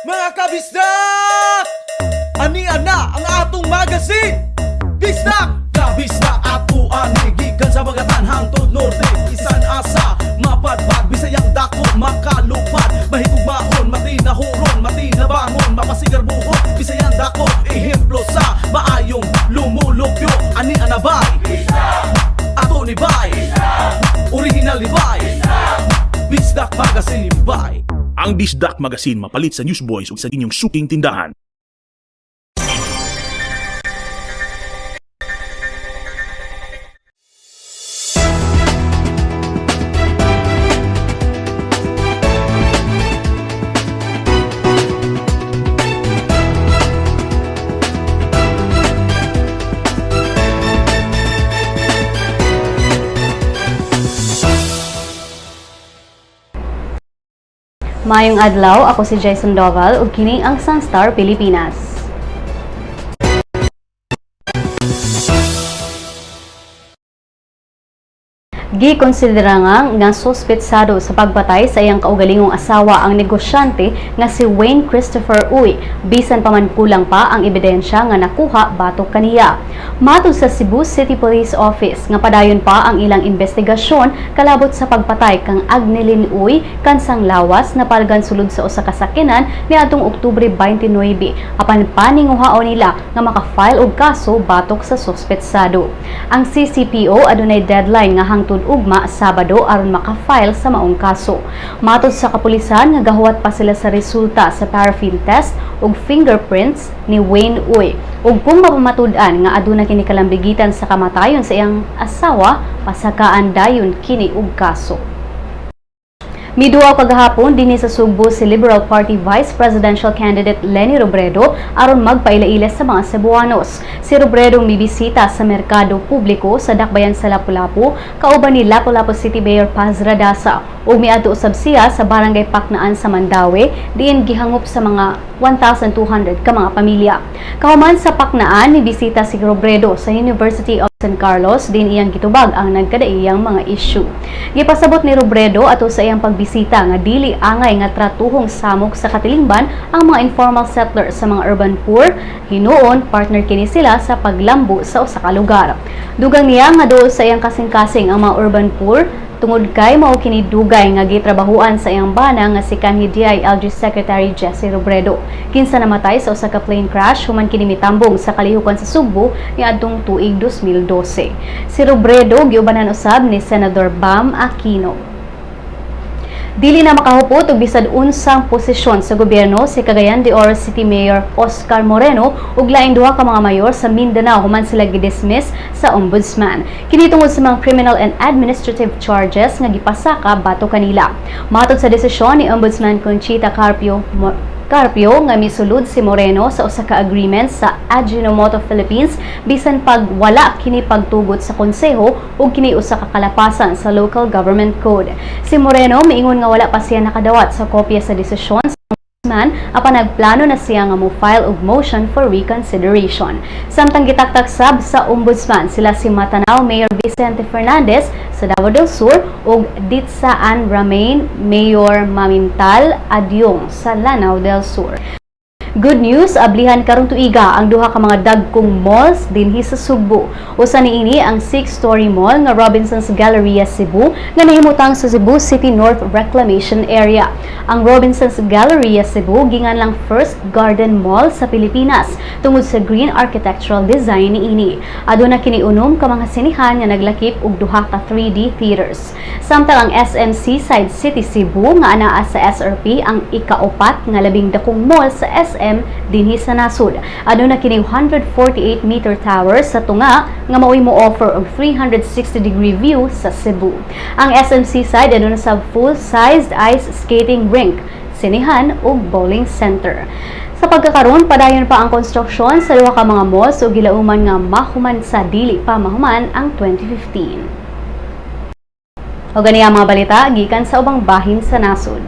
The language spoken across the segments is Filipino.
Mga kabisdak! Ania na ang atong magazine! Bisdak! Kabisdak ato ani gikan sa mga tanhang tod norte. Isan asa, mapadpad, bisayang dako, makalupad. Mahitugmaon, matinahuron, matinabangon, mapasigar buhok. Bisayang dako, ehemplo sa maayong lumulupyo. Ani anabay, ato ni bay, original ni bay, Bisdak Magazine ni bay. Ang Bisdak Magazine mapalit sa Newsboys ug sa inyong suking tindahan. Mayong adlaw, ako si Jason Doval ug kini ang Sun.Star Pilipinas. Gikonsidera nga suspetsado sa pagpatay sa iyang kaugalingong asawa ang negosyante nga si Wayne Christopher Uy, bisan pa man kulang pa ang ebidensya nga nakuha batok kaniya. Matod sa Cebu City Police Office nga padayon pa ang ilang investigasyon kalabot sa pagpatay kang Agnelin Uy kansang lawas na palgan sulod sa usa ka sakinan niadtong Oktubre 29 apan paninguhaon nila nga maka-file og kaso batok sa suspetsado. Ang CCPO adunay deadline nga hangtod ugma Sabado aron maka-file sa maong kaso. Matod sa kapulisan nga gahuwat pa sila sa resulta sa paraffin test ug fingerprints ni Wayne Uy. Ug kung mapamatud-an nga aduna kini kalambigitan sa kamatayon sa iyang asawa, pasakaan dayon kini og kaso. Miduaw kagahapon dinhi sa Sugbo si Liberal Party Vice Presidential Candidate Leni Robredo aron magpaila-ila sa mga Cebuanos. Si Robredo mibisita sa merkado publiko sa Dakbayan sa Lapu-Lapu kauban ni Lapu-Lapu City Mayor Paz Radasa ug miadto usab siya sa Barangay Paknaan sa Mandaue diin gihangup sa mga 1,200 ka mga pamilya. Kahuman sa Paknaan nibisita si Robredo sa University of San Carlos din iyang gitubag ang nagkadaiyang mga issue. Gipasabot ni Robredo ato sa iyang pagbisita nga dili angay nga tratuhong samok sa katilingban ang mga informal settlers sa mga urban poor, hinuon partner kini sila sa paglambo sa usa ka lugar. Dugang niya nga duol sa iyang kasing-kasing ang mga urban poor tungod kay mao kini dugay nga gitrabahuan sa iyang bana nga si kanhi DILG Secretary Jesse Robredo. Kinsa namatay sa usa ka plane crash human kini mitambong sa kalihukan sa Sugbo niadtong tuig 2012. Si Robredo giubanan usab ni Senador Bam Aquino. Dili na makahupot og bisad unsang posisyon sa gobyerno si Cagayan de Oro City Mayor Oscar Moreno ug laing duha ka mga mayor sa Mindanao human sila gidismiss sa Ombudsman. Kini tungod sa mga criminal and administrative charges nga gipasaka batok kanila. Matod sa desisyon ni Ombudsman Conchita Carpio nga misulod si Moreno sa usa ka agreement sa Ajinomoto Philippines bisan pag wala kini pagtugot sa konseho ug kini usa ka kalapasan sa local government code. Si Moreno miingon nga wala pa siya nakadawat sa kopya sa desisyon sa Ombudsman apan nagplano na siya nga mo-file og motion for reconsideration. Samtang gitaktak sab sa Ombudsman sila si Matanao Mayor Vicente Fernandez sa Davao del Sur ug Ditsaan Ramain Mayor Mamintal Adyong sa Lanao del Sur. Good news, ablihan karong tuiga ang duha ka mga dagkong malls dinhi sa Sugbo. Usa niini ang 6-story mall nga Robinson's Galleria Cebu nga nahimutang sa Cebu City North Reclamation Area. Ang Robinson's Galleria Cebu ginganlang first garden mall sa Pilipinas tungod sa green architectural design niini. Aduna kini unom ka mga sinihan nga naglakip og duha ka 3D theaters. Samtang ang SM Seaside City Cebu nga anaa sa SRP ang ika-upat nga labing dakong mall sa SM dinhi sa nasud. Aduna kini 148-meter tower sa tunga nga mao'y mo-offer og 360-degree view sa Cebu. Ang SM Seaside aduna sa full-sized ice skating rink, sinihan ug bowling center. Sa pagkakaroon, padayon pa ang konstruksyon sa duha ka mga malls ug gilauman nga mahuman sa dili pa mahuman ang 2015. O gani ang mga balita gikan sa ubang bahin sa nasud.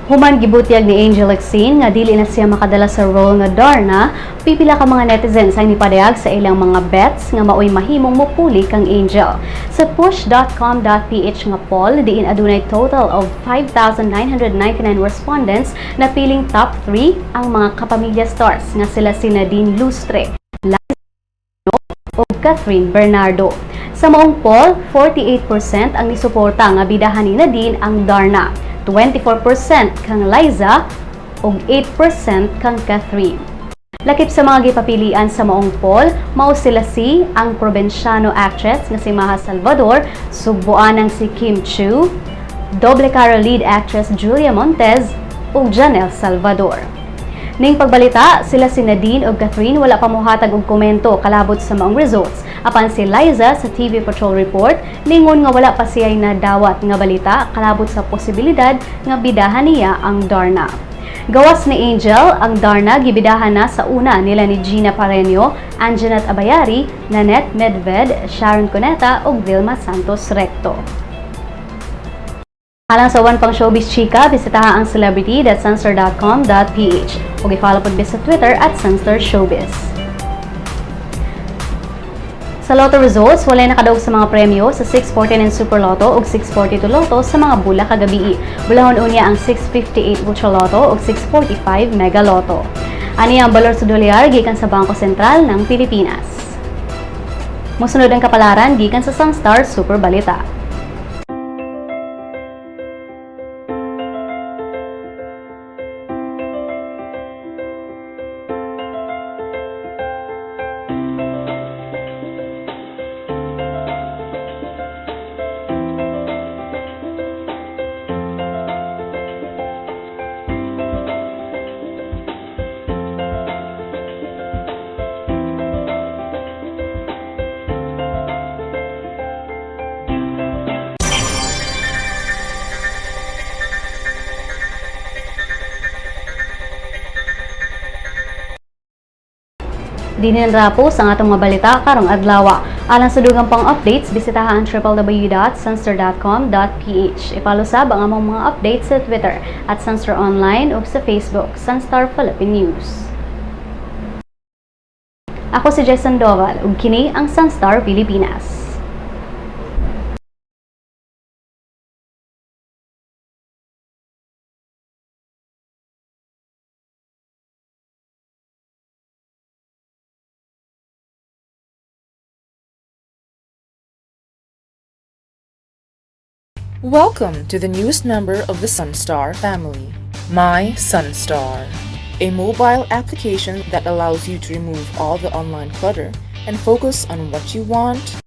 Human gibutyag ni Angel Lexine nga dili na siya makadala sa role nga Darna, pipila ka mga netizens ang nipadayag sa ilang mga bets nga maoy mahimong mopuli kang Angel. Sa push.com.ph nga poll, diin adunay total of 5,999 respondents na piling top 3 ang mga kapamilya stars nga sila si Nadine Lustre, Liza o Kathryn Bernardo. Sa maong poll, 48% ang nisuporta nga bidahan ni Nadine ang Darna, 24% kang Liza ug 8% kang Kathryn. Lakip sa mga gipapilian sa maong poll, mao sila si ang probinsyano actress nga si Maha Salvador, Sugboanang si Kim Chu, doble cara lead actress Julia Montez ug Janelle Salvador. Ning pagbalita, sila si Nadine ug Kathryn wala pa mohatag og komento kalabot sa maong results. Apan si Liza sa TV Patrol Report, lingon nga wala pa siya'y nadawat nga balita kalabot sa posibilidad nga bidahan niya ang Darna. Gawas ni Angel, ang Darna gibidahan na sa una nila ni Gina Pareño, Anjanette Abayari, Nanette Medved, Sharon Cuneta ug Vilma Santos Recto. Alang sa one pang showbiz chika, bisitaha ang celebrity.sunstar.com.ph o i-follow po sa Twitter at Sun.Star Showbiz. Sa Lotto results, walay nakadaog sa mga premyo sa 649 Super Lotto ug 642 Lotto sa mga bula kagabi. Bulahon unya ang 658 Ultra Lotto ug 645 Mega Lotto. Ania ang balor sa dolyar gikan sa Bangko Sentral ng Pilipinas. Mosunod ang kapalaran gikan sa Sun.Star Super Balita. Dinin rapos ang atong mga balita karong adlawa. Alang sa dugang pang updates, bisitahan www.sunstar.com.ph. I-follow sab ang among mga updates sa Twitter at Sun.Star Online o sa Facebook, Sun.Star Pilipinas. Ako si Jason Doval ug kini ang Sun.Star Pilipinas. Welcome to the newest member of the Sun.Star family, My Sun.Star, a mobile application that allows you to remove all the online clutter and focus on what you want,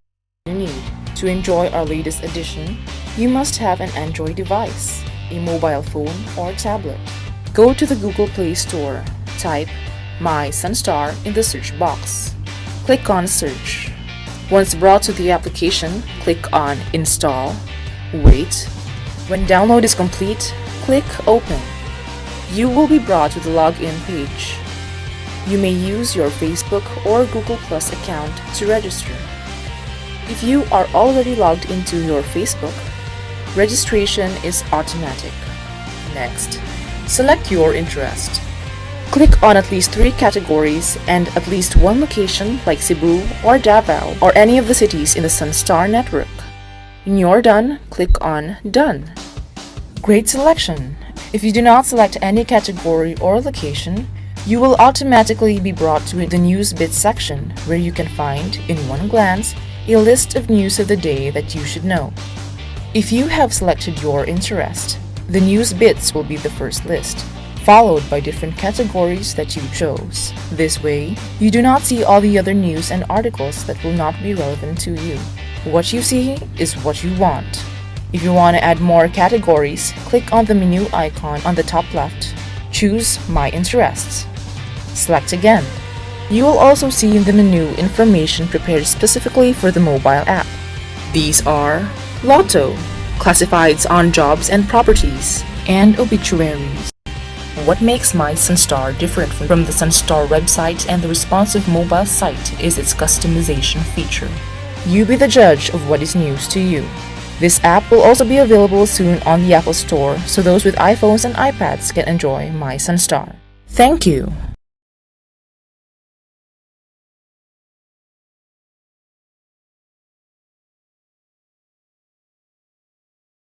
you need. To enjoy our latest edition, you must have an Android device, a mobile phone or tablet. Go to the Google Play Store, type My Sun.Star in the search box. Click on Search. Once brought to the application, click on Install. Wait. When download is complete, click Open. You will be brought to the login page. You may use your Facebook or Google Plus account to register. If you are already logged into your Facebook, registration is automatic. Next, select your interest. Click on at least 3 categories and at least 1 location like Cebu or Davao or any of the cities in the Sun.Star network. When you're done, click on Done. Great selection! If you do not select any category or location, you will automatically be brought to the News Bits section where you can find, in one glance, a list of news of the day that you should know. If you have selected your interest, the News Bits will be the first list, followed by different categories that you chose. This way, you do not see all the other news and articles that will not be relevant to you. What you see is what you want. If you want to add more categories, click on the menu icon on the top left. Choose My Interests. Select again. You will also see in the menu information prepared specifically for the mobile app. These are Lotto, classifieds on jobs and properties, and obituaries. What makes My Sun.Star different from the Sun.Star website and the responsive mobile site is its customization feature. You be the judge of what is news to you. This app will also be available soon on the Apple Store, so those with iPhones and iPads can enjoy My Sun.Star. Thank you.